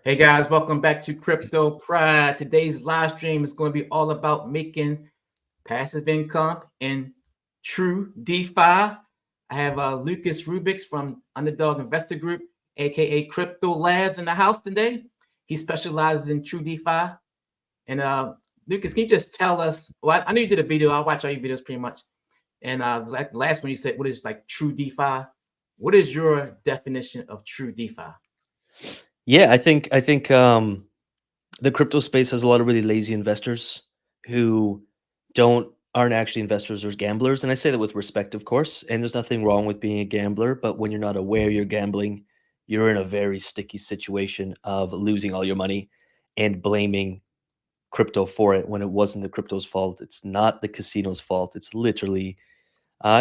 Hey guys, welcome back to Crypto Pride. Today's live stream is going to be all about making passive income in true DeFi. I have Lucas Rubix from Underdog Investor Group, aka cryptolabs, in the house today. He specializes in true DeFi. And Lucas, can you just tell us? Well, I know you did a video. I watch all your videos pretty much. And like the last one, you said, "What is like true DeFi?" What is your definition of true DeFi? Yeah, I think the crypto space has a lot of really lazy investors who aren't actually investors or gamblers, and I say that with respect, of course. And there's nothing wrong with being a gambler, but when you're not aware you're gambling, you're in a very sticky situation of losing all your money and blaming crypto for it when it wasn't the crypto's fault. It's not the casino's fault. It's literally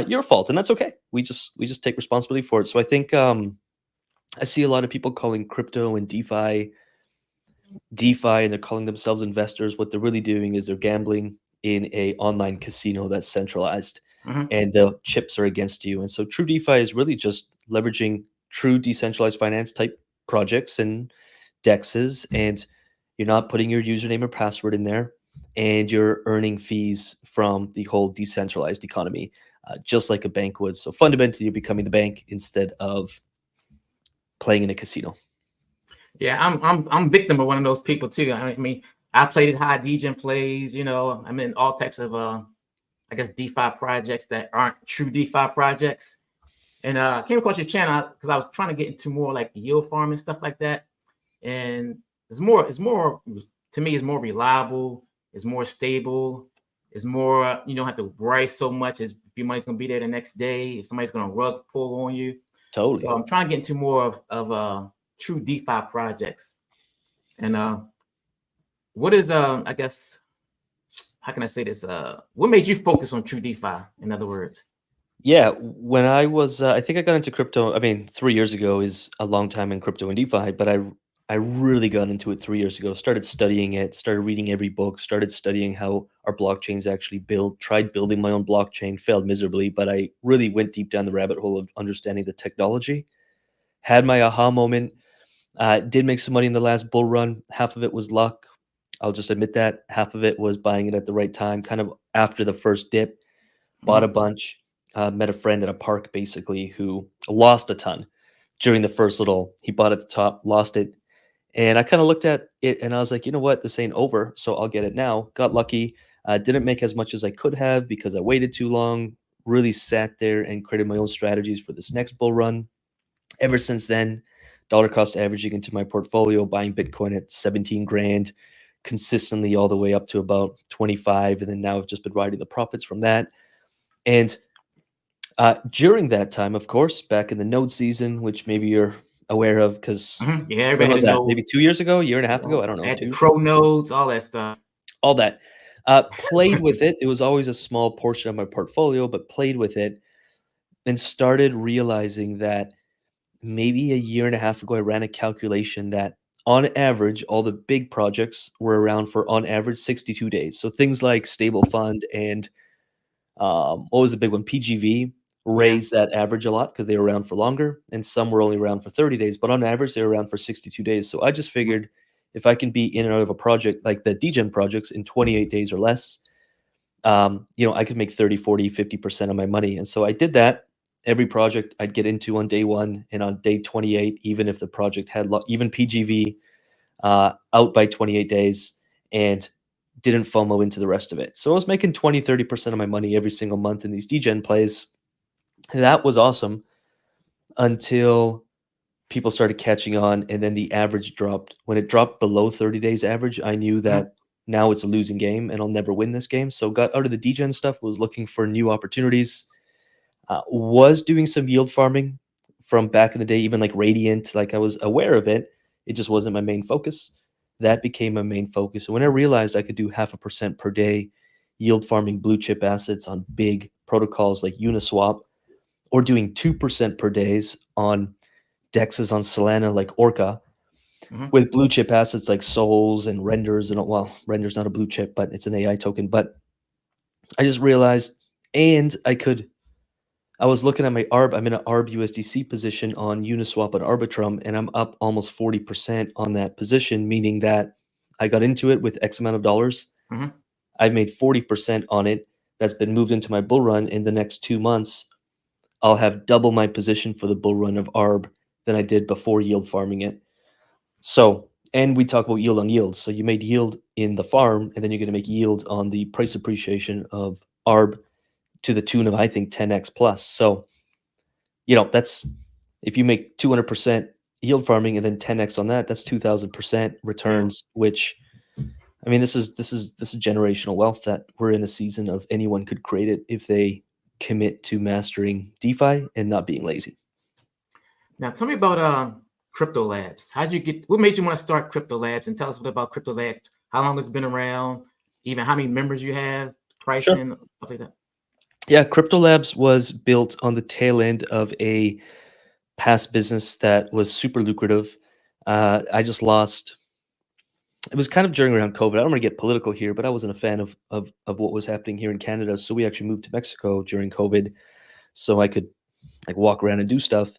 your fault, and that's okay. We just take responsibility for it. So I think I see a lot of people calling crypto and DeFi, and they're calling themselves investors. What they're really doing is they're gambling in a online casino that's centralized, Mm-hmm. and the chips are against you. And so true DeFi is really just leveraging true decentralized finance type projects and dexes, and you're not putting your username or password in there, and you're earning fees from the whole decentralized economy, just like a bank would. So fundamentally, you're becoming the bank instead of playing in a casino. Yeah, I'm victim of one of those people too. I mean, I played high degen plays. I'm in all types of I guess DeFi projects that aren't true DeFi projects. And I came across your channel because I was trying to get into more like yield farm and stuff like that. And it's more to me, it's more reliable, it's more stable, it's more you don't have to worry so much as if your money's gonna be there the next day, if somebody's gonna rug pull on you. So Totally. I'm trying to get into more of true DeFi projects. And what is I guess how can I say this? What made you focus on true DeFi? In other words. Yeah, when I think I got into crypto. I mean, 3 years ago is a long time in crypto and DeFi, but I really got into it 3 years ago. Started studying it, started reading every book, started studying how our blockchains actually build. Tried building my own blockchain, failed miserably, but I really went deep down the rabbit hole of understanding the technology. Had my aha moment. Did make some money in the last bull run. Half of it was luck. I'll just admit that. Half of it was buying it at the right time, kind of after the first dip. Bought a Mhm. bunch, met a friend at a park basically who lost a ton during the first little. He bought at the top, lost it, and I kind of looked at it and I was like, you know what, this ain't over, so I'll get it now. Got lucky. Didn't make as much as I could have because I waited too long. Really sat there and created my own strategies for this next bull run. Ever since then, dollar cost averaging into my portfolio, buying Bitcoin at 17 grand consistently all the way up to about 25, and then now I've just been riding the profits from that. And during that time, of course, back in the node season, which maybe you're aware of, because Mhm. Yeah, when everybody had was to that? know. Maybe 2 years ago, year and a half ago? Well, I don't know, had the two, crow nodes, all that stuff. all that. Played with it. It was always a small portion of my portfolio, but played with it and started realizing that maybe a year and a half ago, I ran a calculation that on average, all the big projects were around for on average 62 days. So things like Stable Fund and what was the big one? PGV Yeah. raised that average a lot because they were around for longer, and some were only around for 30 days, but on average, they were around for 62 days. So I just Mhm. figured if I can be in and out of a project like the degen projects in 28 days or less, I could make 30, 40, 50% of my money. And so I did that. Every project I'd get into on day one and on day 28, even if the project had, even PGV, out by 28 days, and didn't FOMO into the rest of it. So I was making 20, 30% of my money every single month in these degen plays. That was awesome until people started catching on, and then the average dropped. When it dropped below 30 days average, I knew Mhm. that now it's a losing game and I'll never win this game. So got out of the degen stuff, was looking for new opportunities, was doing some yield farming from back in the day, even like Radiant. Like I was aware of it, it just wasn't my main focus. That became my main focus. And when I realized I could do 0.5% per day yield farming blue chip assets on big protocols like Uniswap, or doing 2% per days on dexes on Solana like Orca, Mhm. with blue chip assets like Souls and Renders, and well, Renders not a blue chip, but it's an AI token. But I just realized, and I was looking at my ARB. I'm in an ARB USDC position on Uniswap and Arbitrum, and I'm up almost 40% on that position, meaning that I got into it with X amount of dollars. Mhm. I've made 40% on it. That's been moved into my bull run. In the next 2 months, I'll have double my position for the bull run of ARB than I did before yield farming it. So, and we talk about yield on yield. So you made yield in the farm, and then you're going to make yield on the price appreciation of ARB to the tune of, I think, 10x plus. So, that's if you make 200% yield farming and then 10x on that, that's 2000% returns, which, I mean, this is generational wealth that we're in a season of. Anyone could create it if they commit to mastering DeFi and not being lazy. Now, tell me about cryptolabs. How'd you get? What made you want to start cryptolabs? And tell us a bit about cryptolabs. How long it's been around? Even how many members you have? Pricing, stuff like that. Yeah, cryptolabs was built on the tail end of a past business that was super lucrative. I just lost. It was kind of during around COVID. I don't want to get political here, but I wasn't a fan of what was happening here in Canada. So we actually moved to Mexico during COVID, so I could like walk around and do stuff.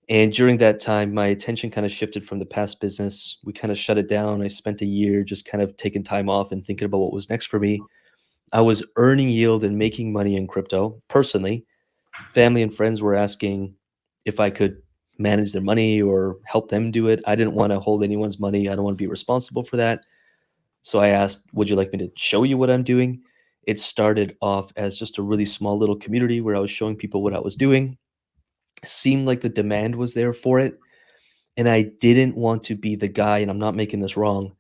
And during that time, my attention kind of shifted from the past business. We kind of shut it down. I spent a year just kind of taking time off and thinking about what was next for me. I was earning yield and making money in crypto personally. Family and friends were asking if I could manage their money or help them do it. I didn't want to hold anyone's money. I don't want to be responsible for that. So I asked, would you like me to show you what I'm doing? It started off as just a really small little community where I was showing people what I was doing. Seemed like the demand was there for it. And I didn't want to be the guy, and I'm not making this wrong.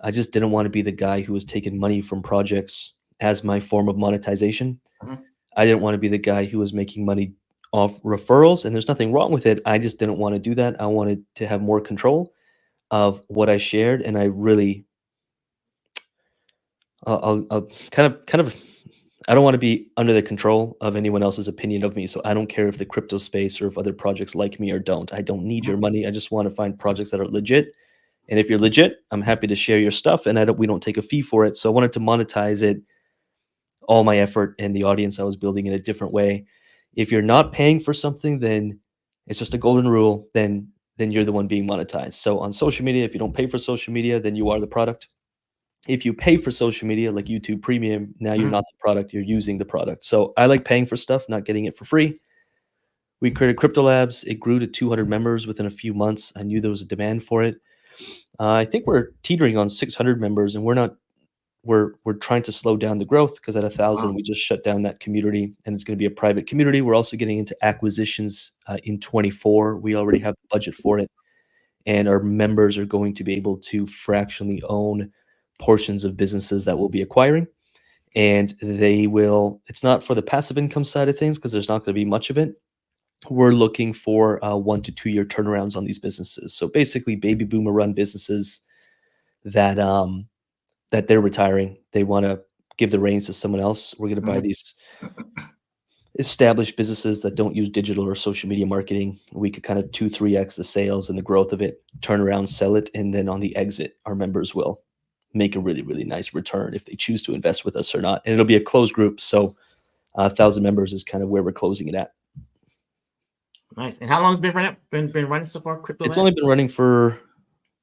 I just didn't want to be the guy who was taking money from projects as my form of monetization. Mhm. I didn't want to be the guy who was making money off referrals, and there's nothing wrong with it. I just didn't want to do that. I wanted to have more control of what I shared, and I really, I'll kind of, I don't want to be under the control of anyone else's opinion of me. So I don't care if the crypto space or if other projects like me or don't. I don't need your money. I just want to find projects that are legit. And if you're legit, I'm happy to share your stuff, and we don't take a fee for it. So I wanted to monetize it, all my effort and the audience I was building in a different way. If you're not paying for something, then it's just a golden rule. Then you're the one being monetized. So on social media, if you don't pay for social media, then you are the product. If you pay for social media like YouTube Premium, now you're Mhm. not the product, you're using the product. So I like paying for stuff, not getting it for free. We created Cryptolabs. It grew to 200 members within a few months. I knew there was a demand for it. I think we're teetering on 600 members, and we're trying to slow down the growth because at 1,000 Wow. we just shut down that community, and it's going to be a private community. We're also getting into acquisitions in 24. We already have the budget for it, and our members are going to be able to fractionally own portions of businesses that we'll be acquiring, and it's not for the passive income side of things because there's not going to be much of it. We're looking for 1 to 2 year turnarounds on these businesses. So basically baby boomer run businesses that that they're retiring. They want to give the reins to someone else. We're going to buy Mhm. these established businesses that don't use digital or social media marketing. We could kind of 2-3x the sales and the growth of it, turn around, sell it, and then on the exit, our members will make a really, really nice return if they choose to invest with us or not. And it'll be a closed group. So 1,000 members is kind of where we're closing it at. Nice. And how long has it been running so far? Crypto It's Labs? only been running for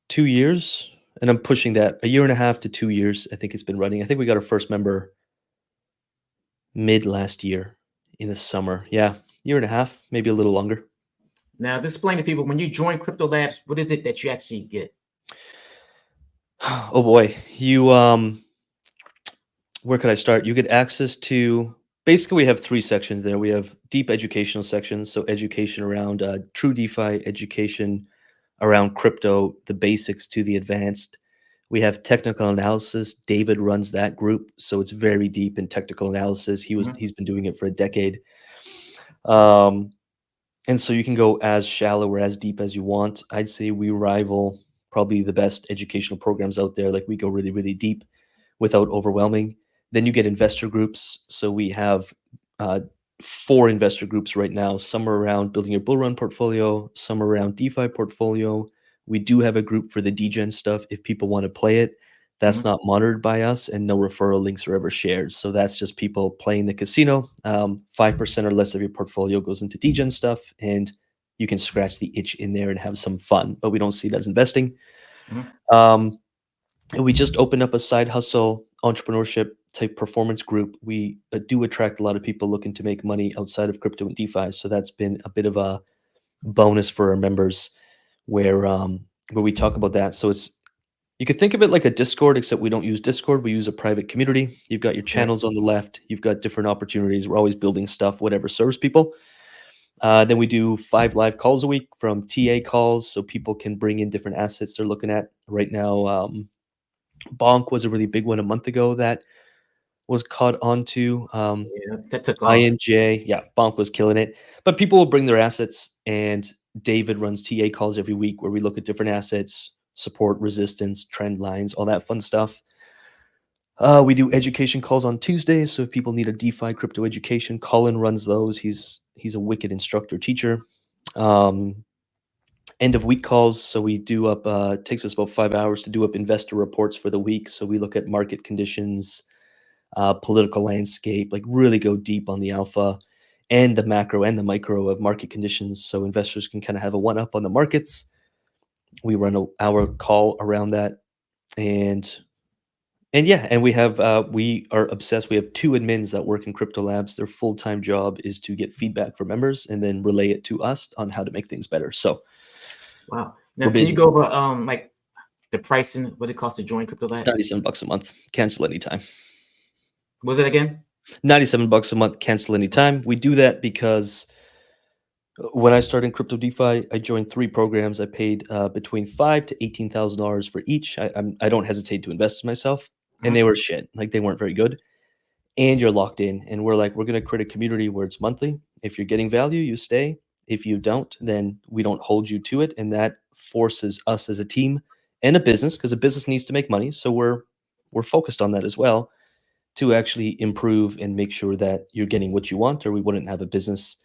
2 years, and I'm pushing that 1.5 to 2 years. I think it's been running. I think we got our first member mid last year in the summer. Yeah, 1.5 years, maybe a little longer. Now, just explain to people when you join Crypto Labs, what is it that you actually get? Oh boy, where could I start? You get access to, basically we have 3 sections there. We have deep educational sections, so education around true DeFi, education around crypto, the basics to the advanced. We have technical analysis. David runs that group, so it's very deep in technical analysis. Mhm. He's been doing it for a decade. Um, and so you can go as shallow or as deep as you want. I'd say we rival probably the best educational programs out there. Like we go really, really deep without overwhelming. Then you get investor groups. So we have 4 investor groups right now. Some are around building your bull run portfolio, some are around DeFi portfolio. We do have a group for the degen stuff if people want to play it. That's not monitored by us, and no referral links are ever shared. So that's just people playing the casino. 5% or less of your portfolio goes into degen stuff, and you can scratch the itch in there and have some fun, but we don't see it as investing. And we just opened up a side hustle entrepreneurship type performance group. We do attract a lot of people looking to make money outside of crypto and DeFi. So that's been a bit of a bonus for our members where we talk about that. So you could think of it like a Discord, except we don't use Discord. We use a private community. You've got your channels on the left. You've got different opportunities. We're always building stuff, whatever serves people. Then we do 5 live calls a week from TA calls, so people can bring in different assets they're looking at. Right now, Bonk was a really big one a month ago that was caught onto. That took off. INJ, yeah, Bonk was killing it. But people will bring their assets, and David runs TA calls every week where we look at different assets, support, resistance, trend lines, all that fun stuff. We do education calls on Tuesdays, so if people need a DeFi crypto education, Colin runs those. He's a wicked instructor teacher. End of week calls, so we do up. It takes us about 5 hours to do up investor reports for the week. So we look at market conditions, political landscape, like really go deep on the alpha and the macro and the micro of market conditions, so investors can kind of have a one up on the markets. We run an hour call around that, and yeah, and we are obsessed. We have 2 admins that work in cryptolabs. Their full-time job is to get feedback from members and then relay it to us on how to make things better. So wow. Now can you go over like the pricing, what it costs to join cryptolabs? It's $97 a month, cancel anytime. What was it again? $97 a month, cancel anytime. We do that because when I started in crypto DeFi, I joined 3 programs. I paid between $5,000 to $18,000 for each. I don't hesitate to invest in myself, and they were shit. Like, they weren't very good. And you're locked in. And we're like, we're going to create a community where it's monthly. If you're getting value, you stay. If you don't, then we don't hold you to it. And that forces us as a team and a business, because a business needs to make money. So we're focused on that as well, to actually improve and make sure that you're getting what you want, or we wouldn't have a business.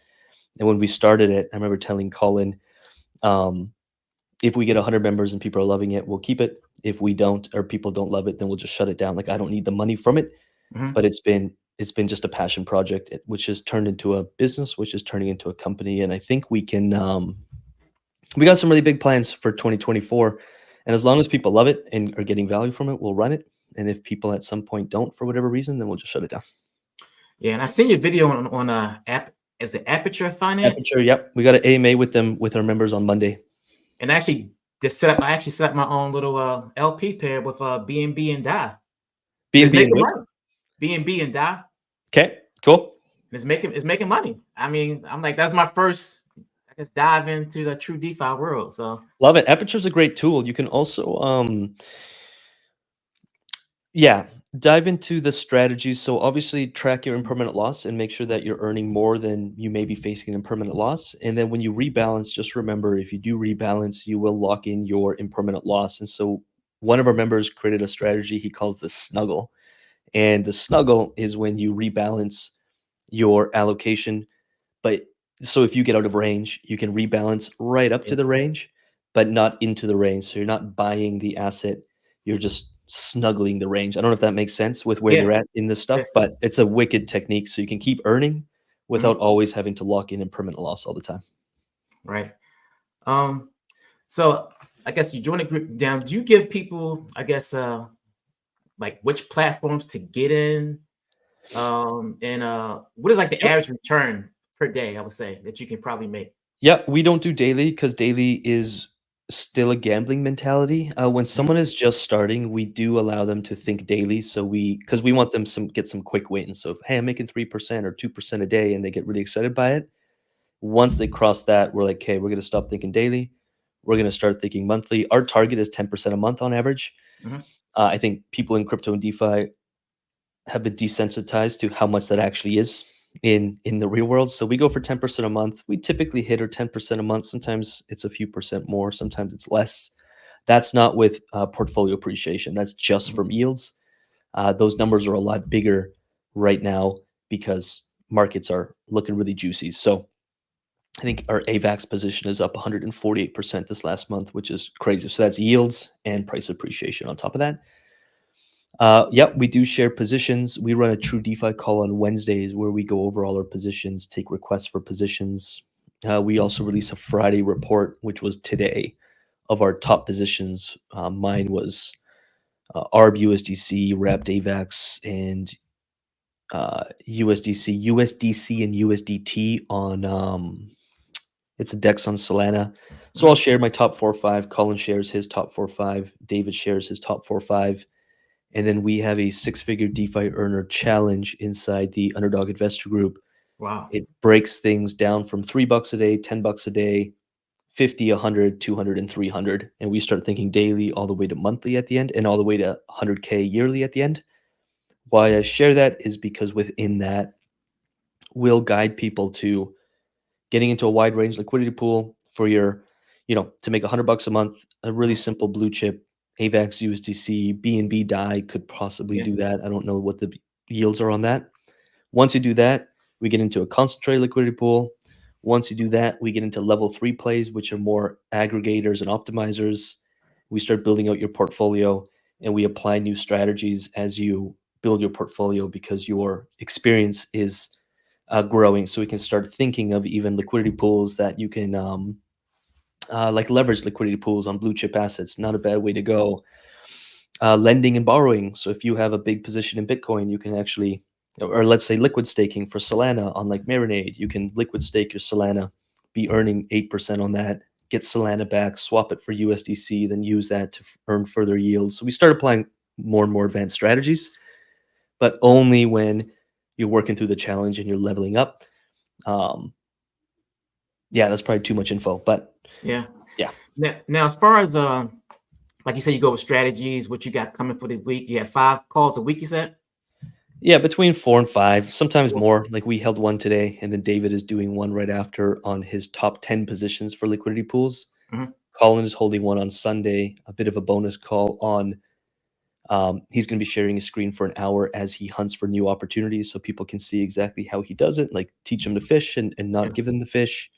And when we started it, I remember telling Colin, if we get 100 members and people are loving it, we'll keep it. If we don't, or people don't love it, then we'll just shut it down. Like, I don't need the money from it, but it's been just a passion project, which has turned into a business, which is turning into a company. And I think we can, we got some really big plans for 2024. And as long as people love it and are getting value from it, we'll run it. And if people at some point don't, for whatever reason, then we'll just shut it down. Yeah, and I seen your video on app. Is it Aperture Finance? Aperture, yep. We got an AMA with them, with our members on Monday. And actually, I actually set up my own little LP pair with BNB and DAI. BNB and what? BNB and DAI. Okay, cool. It's making money. I mean, I'm like, that's my first, I guess, dive into the true DeFi world. So love it. Aperture's a great tool. You can also dive into the strategies. So obviously track your impermanent loss and make sure that you're earning more than you may be facing an impermanent loss. And then when you rebalance, just remember, if you do rebalance, you will lock in your impermanent loss. And so one of our members created a strategy he calls the snuggle. And the snuggle is when you rebalance your allocation. But so if you get out of range, you can rebalance right up to the range, but not into the range. So you're not buying the asset, you're just snuggling the range. I don't know if that makes sense with where you're at in this stuff, but it's a wicked technique. So you can keep earning without always having to lock in impermanent loss all the time. Right. So I guess you join the group down. Do you give people, I guess, like which platforms to get in? And what is like the average return per day, I would say, that you can probably make? Yeah, we don't do daily because daily is still a gambling mentality. When someone is just starting, we do allow them to think daily. So because we want them get some quick wins. So if, hey, I'm making 3% or 2% a day, and they get really excited by it. Once they cross that, we're like, okay, we're going to stop thinking daily. We're going to start thinking monthly. Our target is 10% a month on average. I think people in crypto and DeFi have been desensitized to how much that actually is in the real world. So we go for 10% a month. We typically hit our 10% a month. Sometimes it's a few percent more, sometimes it's less. That's not with portfolio appreciation. That's just from yields. Those numbers are a lot bigger right now because markets are looking really juicy. So I think our AVAX position is up 148% this last month, which is crazy. So that's yields and price appreciation on top of that. Yep, we do share positions. We run a true DeFi call on Wednesdays where we go over all our positions, take requests for positions. We also release a Friday report, which was today, of our top positions. Mine was ARB USDC, Wrapped AVAX, and USDC, and USDT on it's a DEX on Solana. So I'll share my top 4 or 5. Colin shares his top 4 or 5. David shares his top 4 or 5. And then we have a 6-figure DeFi earner challenge inside the Underdog Investor Group. Wow. It breaks things down from $3 a day, $10 a day, 50, 100, 200, and 300. And we start thinking daily all the way to monthly at the end and all the way to 100K yearly at the end. Why I share that is because within that, we'll guide people to getting into a wide range liquidity pool for your, to make $100 a month, a really simple blue chip AVAX USDC, BNB DAI could possibly Yeah. do that. I don't know what the yields are on that. Once you do that, we get into a concentrated liquidity pool. Once you do that, we get into level 3 plays, which are more aggregators and optimizers. We start building out your portfolio and we apply new strategies as you build your portfolio because your experience is growing. So we can start thinking of even liquidity pools that you can like leverage liquidity pools on blue chip assets. Not a bad way to go. Lending and borrowing. So if you have a big position in Bitcoin, you can actually, or let's say liquid staking for Solana on like Marinade, you can liquid stake your Solana, be earning 8% on that, get Solana back, swap it for USDC, then use that to earn further yields. So we start applying more and more advanced strategies, but only when you're working through the challenge and you're leveling up. Yeah, that's probably too much info, but Yeah. yeah. Now as far as like you said, you go with strategies, what you got coming for the week. You have 5 calls a week, you said? Yeah, between 4 and 5, sometimes Cool. more. Like we held one today, and then David is doing one right after on his top 10 positions for liquidity pools. Mhm. Colin is holding one on Sunday, a bit of a bonus call on. He's going to be sharing his screen for an hour as he hunts for new opportunities so people can see exactly how he does it, like teach them to fish and not Yeah. give them the fish.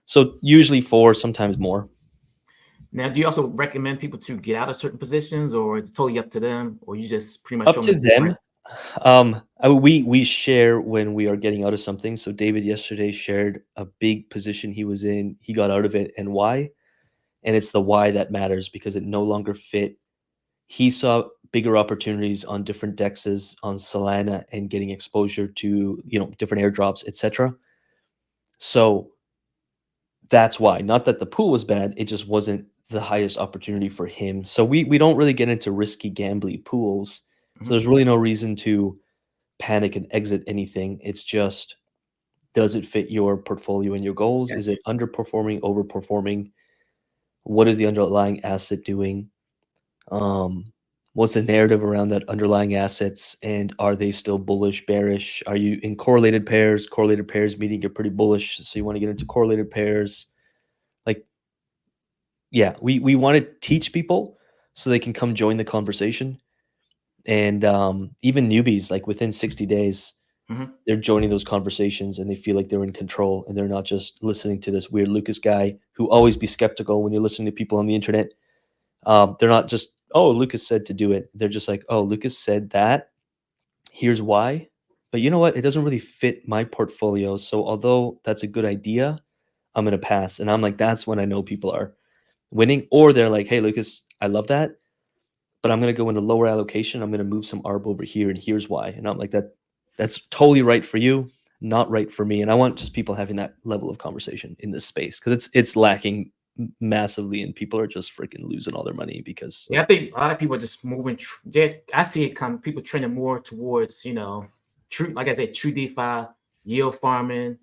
So usually 4, sometimes more. Now, do you also recommend people to get out of certain positions, or it's totally up to them, or you just pretty much Up show to them the blueprint? them. We share when we are getting out of something. So David yesterday shared a big position he was in. He got out of it and why. And it's the why that matters because it no longer fit. He saw bigger opportunities on different dexes on Solana and getting exposure to different airdrops, etc. So that's why. Not that the pool was bad, it just wasn't the highest opportunity for him. So we don't really get into risky gambly pools. So Mhm. there's really no reason to panic and exit anything. It's just, does it fit your portfolio and your goals? Is Gotcha. it underperforming, overperforming? What is the underlying asset doing? What's the narrative around that underlying assets, and are they still bullish, bearish? Are you in correlated pairs? Correlated pairs meaning you're pretty bullish, so you want to get into correlated pairs. Like, yeah, we want to teach people so they can come join the conversation. And even newbies, like within 60 days, Mhm. they're joining those conversations and they feel like they're in control and they're not just listening to this weird Lucas guy who always be skeptical when you're listening to people on the internet. They're not just, oh, Lucas said to do it. They're just like, oh, Lucas said that. Here's why. But you know what? It doesn't really fit my portfolio. So although that's a good idea, I'm going to pass. And I'm like, that's when I know people are winning. Or they're like, hey, Lucas, I love that, but I'm going to go into lower allocation. I'm going to move some ARB over here. And here's why. And I'm like, that's totally right for you, not right for me. And I want just people having that level of conversation in this space because it's lacking massively and people are just freaking losing all their money because Yeah, I think a lot of people are just moving. I see it come people trending more towards, true, like I said, true DeFi, yield farming,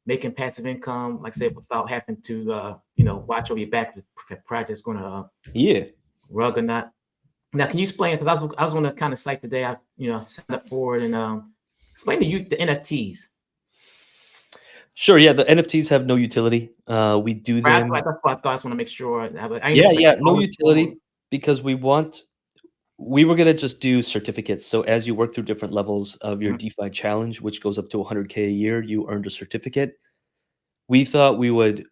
making passive income, like I said, without having to, watch over your back if the project's going to yeah. rug or not. Now, can you explain? Because I was on the kind of site today. I signed up for it and explain to you the NFTs. Sure. Yeah. The NFTs have no utility. We do Right, them. that's what I thought. I just want to make sure. I didn't know Yeah. it's like Yeah. a No bonus pool. utility because we were going to just do certificates. So as you work through different levels of your Mhm. DeFi challenge, which goes up to 100K a year, you earned a certificate. We thought we would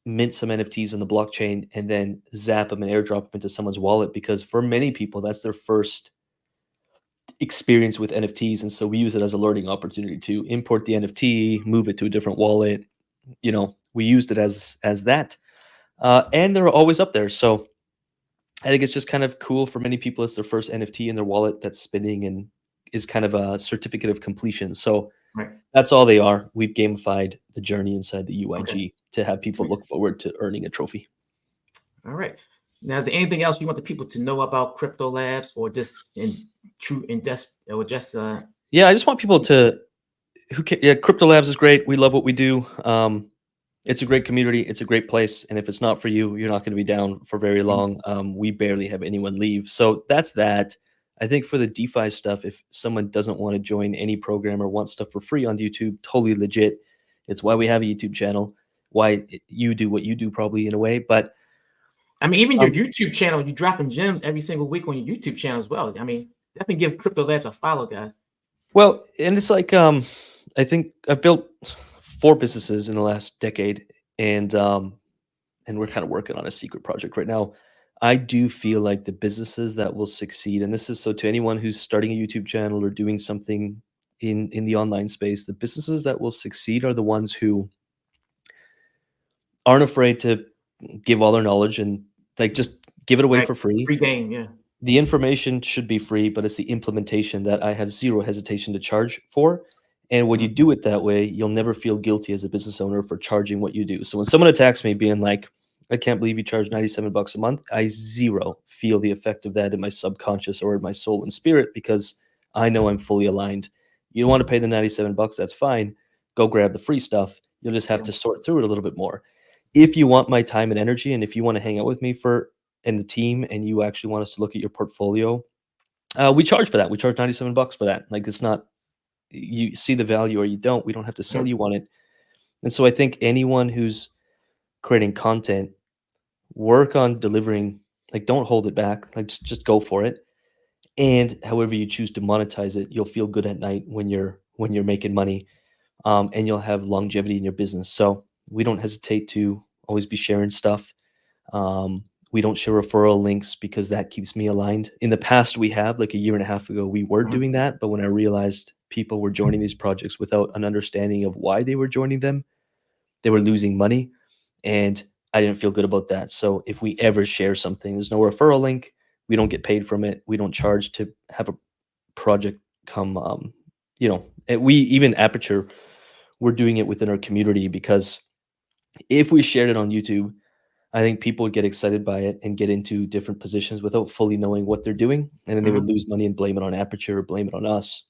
mint some NFTs on the blockchain and then zap them and airdrop them into someone's wallet because for many people, that's their first experience with NFTs, and so we use it as a learning opportunity to import the NFT, move it to a different wallet. We used it as that, and they're always up there. So I think it's just kind of cool for many people. It's their first NFT in their wallet that's spinning and is kind of a certificate of completion. So Right. that's all they are. We've gamified the journey inside the Okay. UIG to have people look forward to earning a trophy. All right. Now, is there anything else you want the people to know about Crypto Labs, or just Yeah, I just want people to Crypto Labs is great. We love what we do. It's a great community. It's a great place. And if it's not for you, you're not going to be down for very long. We barely have anyone leave. So that's that. I think for the DeFi stuff, if someone doesn't want to join any program or wants stuff for free on YouTube, totally legit. It's why we have a YouTube channel, why you do what you do probably in a way. But I mean, even your YouTube channel, you're dropping gems every single week on your YouTube channel as well. I mean, definitely give Crypto Labs a follow, guys. well, and it's like I think I've built 4 businesses in the last decade, and we're kind of working on a secret project right now. I do feel like the businesses that will succeed, and this is so to anyone who's starting a YouTube channel or doing something in the online space, the businesses that will succeed are the ones who aren't afraid to give all their knowledge and like just give it away Right. for free. Free game, yeah. The information should be free, but it's the implementation that I have zero hesitation to charge for. And when you do it that way, you'll never feel guilty as a business owner for charging what you do. So when someone attacks me being like, I can't believe you charge $97 a month, I zero feel the effect of that in my subconscious or in my soul and spirit because I know I'm fully aligned. You don't want to pay the $97, that's fine. Go grab the free stuff. You'll just have to sort through it a little bit more. If you want my time and energy, and if you want to hang out with me and the team, and you actually want us to look at your portfolio, we charge for that. We charge $97 for that. Like, it's not, you see the value or you don't. We don't have to sell you on it. And so I think anyone who's creating content, work on delivering, like, don't hold it back. Like, just go for it. And however you choose to monetize it, you'll feel good at night when you're making money, and you'll have longevity in your business. So we don't hesitate to always be sharing stuff. We don't share referral links because that keeps me aligned. In the past, we have, like a year and a half ago, we were doing that. But when I realized people were joining these projects without an understanding of why they were joining them, they were losing money. And I didn't feel good about that. So if we ever share something, there's no referral link. We don't get paid from it. We don't charge to have a project come, we even Aperture, we're doing it within our community because if we shared it on YouTube, I think people would get excited by it and get into different positions without fully knowing what they're doing. And then they would lose money and blame it on Aperture or blame it on us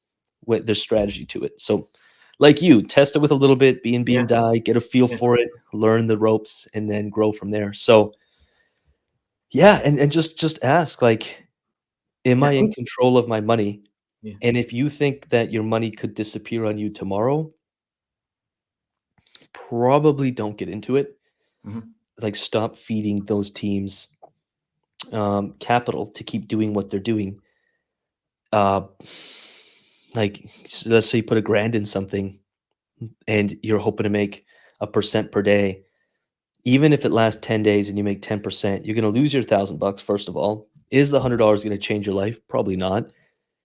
with their strategy to it. So like you, test it with a little bit, B&B and die, get a feel for it, learn the ropes, and then grow from there. So yeah, and just ask, like, am I in control of my money? Yeah. And if you think that your money could disappear on you tomorrow, probably don't get into it. Like, stop feeding those teams capital to keep doing what they're doing. Like, let's say you put $1,000 in something and you're hoping to make 1% per day. Even if it lasts 10 days and you make 10%, you're going to lose your $1,000. First of all, is the $100 going to change your life? Probably not.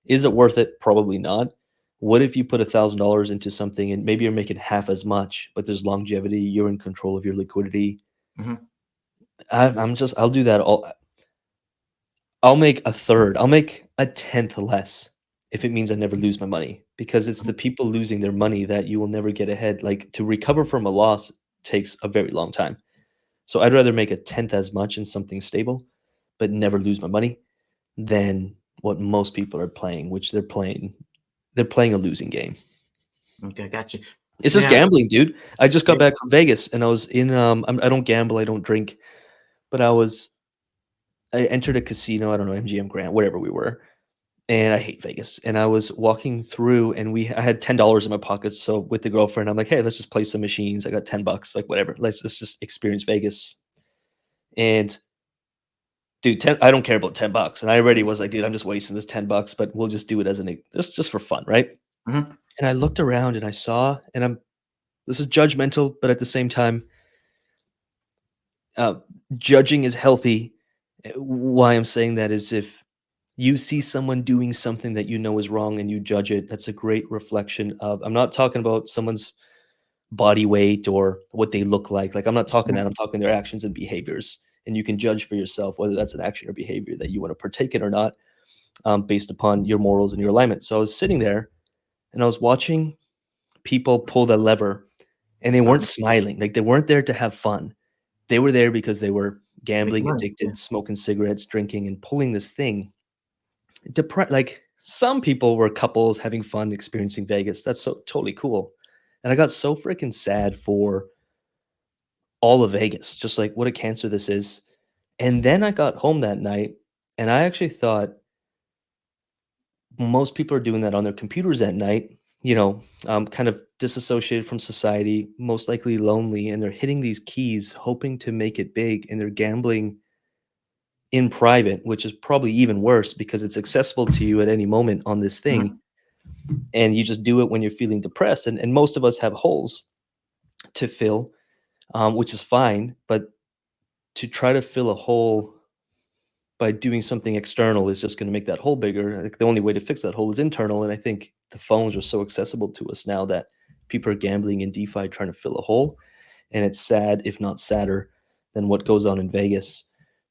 Is it worth it? Probably not. What if you put $1,000 into something and maybe you're making half as much, but there's longevity, you're in control of your liquidity. I'll do that all. I'll make a third. I'll make a tenth less if it means I never lose my money, because it's the people losing their money that you will never get ahead. Like, to recover from a loss takes a very long time. So I'd rather make a tenth as much in something stable, but never lose my money, than what most people are playing, which they're playing a losing game. Okay, got you. It's just gambling, dude. I just got back from Vegas and I was in I don't gamble, I don't drink, but I entered a casino, I don't know, MGM Grand, whatever we were. And I hate Vegas. And I was walking through and I had $10 in my pocket. So with the girlfriend, I'm like, hey, let's just play some machines. I got $10, like, whatever. Let's just experience Vegas. And dude, I don't care about $10. And I already was like, dude, I'm just wasting this $10, but we'll just do it as just for fun, right? And I looked around and I saw, and this is judgmental, but at the same time, judging is healthy. Why I'm saying that is, if you see someone doing something that you know is wrong and you judge it, that's a great reflection of, I'm not talking about someone's body weight or what they look like. Like, I'm not talking that. I'm talking their actions and behaviors. And you can judge for yourself whether that's an action or behavior that you want to partake in or not, based upon your morals and your alignment. So I was sitting there and I was watching people pull the lever, and they weren't smiling. Like, they weren't there to have fun. They were there because they were gambling, addicted, smoking cigarettes, drinking, and pulling this thing. Like, some people were couples having fun, experiencing Vegas. That's so totally cool. And I got so freaking sad for all of Vegas, just like what a cancer this is. And then I got home that night and I actually thought most people are doing that on their computers at night, kind of disassociated from society, most likely lonely, and they're hitting these keys, hoping to make it big, and they're gambling in private, which is probably even worse because it's accessible to you at any moment on this thing. And you just do it when you're feeling depressed. And most of us have holes to fill, which is fine. But to try to fill a hole by doing something external is just going to make that hole bigger. Like, the only way to fix that hole is internal. And I think the phones are so accessible to us now that people are gambling in DeFi trying to fill a hole. And it's sad, if not sadder, than what goes on in Vegas.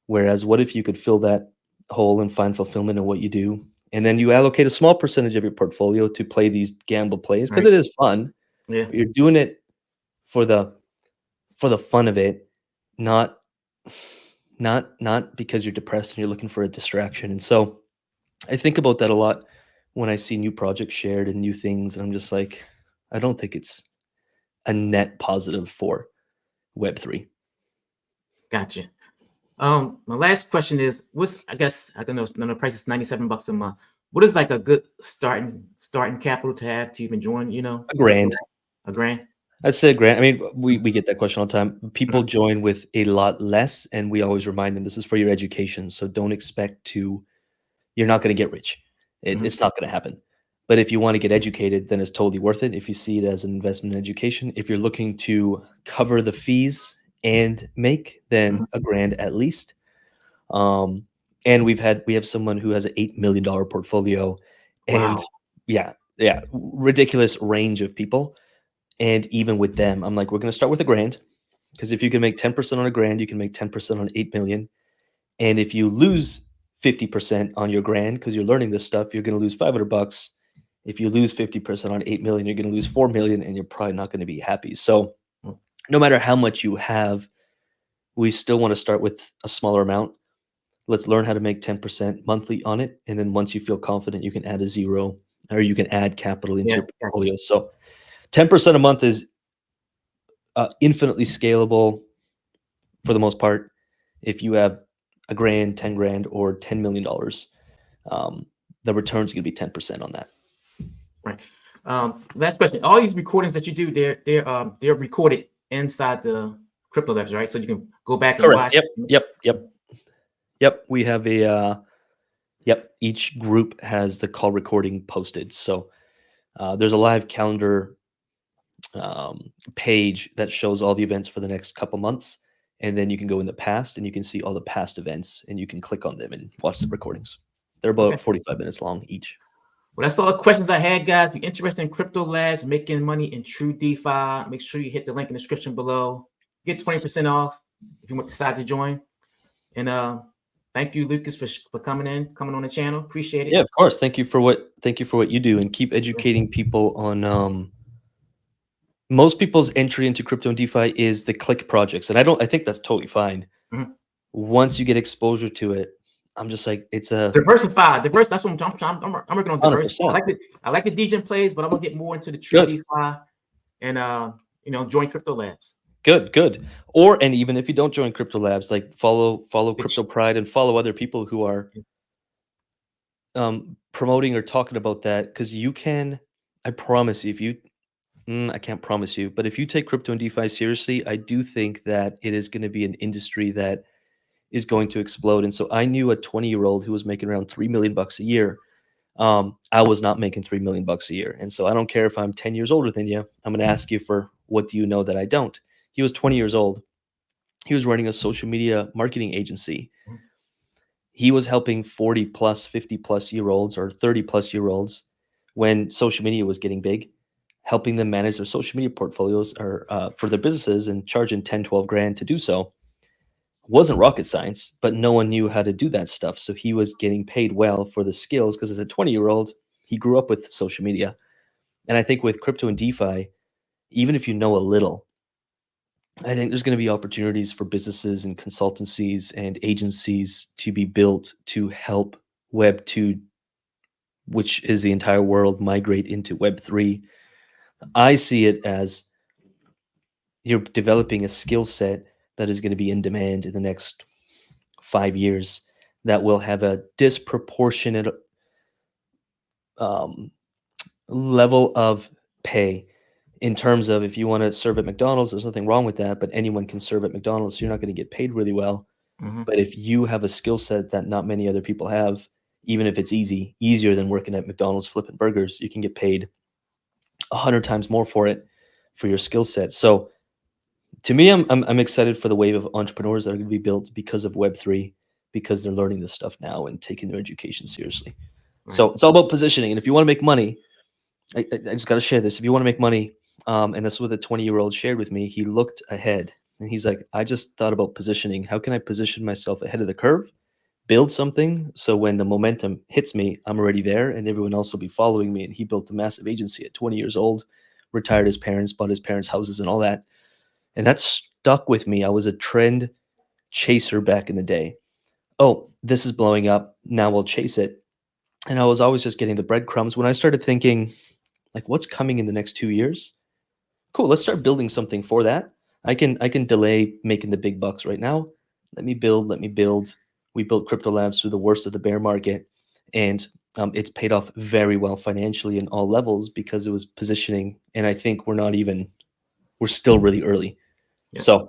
Whereas, what if you could fill that hole and find fulfillment in what you do? And then you allocate a small percentage of your portfolio to play these gamble plays, because it is fun. Yeah. But you're doing it for the fun of it, not because you're depressed and you're looking for a distraction. And so I think about that a lot when I see new projects shared and new things, and I'm just like, I don't think it's a net positive for Web3. Gotcha. My last question is, I don't know, the price is $97 a month. What is like a good starting capital to have to even join, A grand. A grand? I'd say a grand. I mean, we get that question all the time. People join with a lot less, and we always remind them this is for your education. So don't expect you're not going to get rich. It's not going to happen. But if you want to get educated, then it's totally worth it. If you see it as an investment in education, if you're looking to cover the fees and make, then a grand at least. And we have someone who has an $8 million portfolio, and ridiculous range of people. And even with them, I'm like, we're going to start with a grand, because if you can make 10% on a grand, you can make 10% on 8 million. And if you lose 50% on your grand because you're learning this stuff, you're going to lose $500. If you lose 50% on 8 million, you're going to lose 4 million, and you're probably not going to be happy. So no matter how much you have, we still want to start with a smaller amount. Let's learn how to make 10% monthly on it. And then once you feel confident, you can add a zero, or you can add capital into your portfolio. So 10% a month is infinitely scalable for the most part. If you have a grand, 10 grand, or $10 million, the returns are going to be 10% on that. Right. Last question. All these recordings that you do, they're recorded inside the cryptolabs, right? So you can go back and watch. Yep. We have each group has the call recording posted. So there's a live calendar page that shows all the events for the next couple months, and then you can go in the past and you can see all the past events, and you can click on them and watch the recordings. They're about 45 minutes long each. Well, that's all the questions I had, guys. If you're interested in cryptolabs, making money in true DeFi, make sure you hit the link in the description below. Get 20% off if you decide to join. And thank you, Lucas, for coming on the channel. Appreciate it. Yeah, of course. Thank you for what you do, and keep educating people on most people's entry into crypto and DeFi is the click projects. And I think that's totally fine. Once you get exposure to it, I'm just like, it's a diversify. That's what I'm working on. Diversify. I like the degen plays, but I'm gonna get more into the true DeFi and join cryptolabs. Good. And even if you don't join cryptolabs, like follow Crypto Pride and follow other people who are promoting or talking about that, because you can. I promise you, if you I can't promise you, but if you take crypto and DeFi seriously, I do think that it is going to be an industry that is going to explode. And so I knew a 20-year-old who was making around $3 million a year. I was not making $3 million a year. And so I don't care if I'm 10 years older than you. I'm going to ask you for, what do you know that I don't? He was 20 years old. He was running a social media marketing agency. he was helping 40 plus, 50 plus year olds or 30 plus year olds when social media was getting big, helping them manage their social media portfolios or for their businesses and charging 10, 12 grand to do so. Wasn't rocket science, but no one knew how to do that stuff. So he was getting paid well for the skills because as a 20-year-old, he grew up with social media. And I think with crypto and DeFi, even if you know a little, I think there's going to be opportunities for businesses and consultancies and agencies to be built to help Web 2, which is the entire world, migrate into Web 3. I see it as you're developing a skill set that is going to be in demand in the next 5 years that will have a disproportionate level of pay in terms of if you want to serve at McDonald's, there's nothing wrong with that, but anyone can serve at McDonald's. So you're not going to get paid really well. Mhm. But if you have a skill set that not many other people have, even if it's easier than working at McDonald's flipping burgers, you can get paid 100 times more for it for your skill set. So to me, I'm excited for the wave of entrepreneurs that are going to be built because of Web3, because they're learning this stuff now and taking their education seriously. Right. So it's all about positioning. And if you want to make money, I just got to share this. If you want to make money, and this is what a 20-year-old shared with me, he looked ahead and he's like, I just thought about positioning. How can I position myself ahead of the curve? Build something so when the momentum hits me, I'm already there and everyone else will be following me. And he built a massive agency at 20 years old, retired his parents, bought his parents' houses and all that. And that stuck with me. I was a trend chaser back in the day. Oh, this is blowing up. Now we'll chase it. And I was always just getting the breadcrumbs. When I started thinking, like, what's coming in the next 2 years? Cool, let's start building something for that. I can delay making the big bucks right now. Let me build. We built cryptolabs through the worst of the bear market, and it's paid off very well financially in all levels because it was positioning. And I think we're still really early. Yeah. So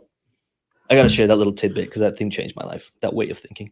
I got to share that little tidbit because that thing changed my life, that way of thinking.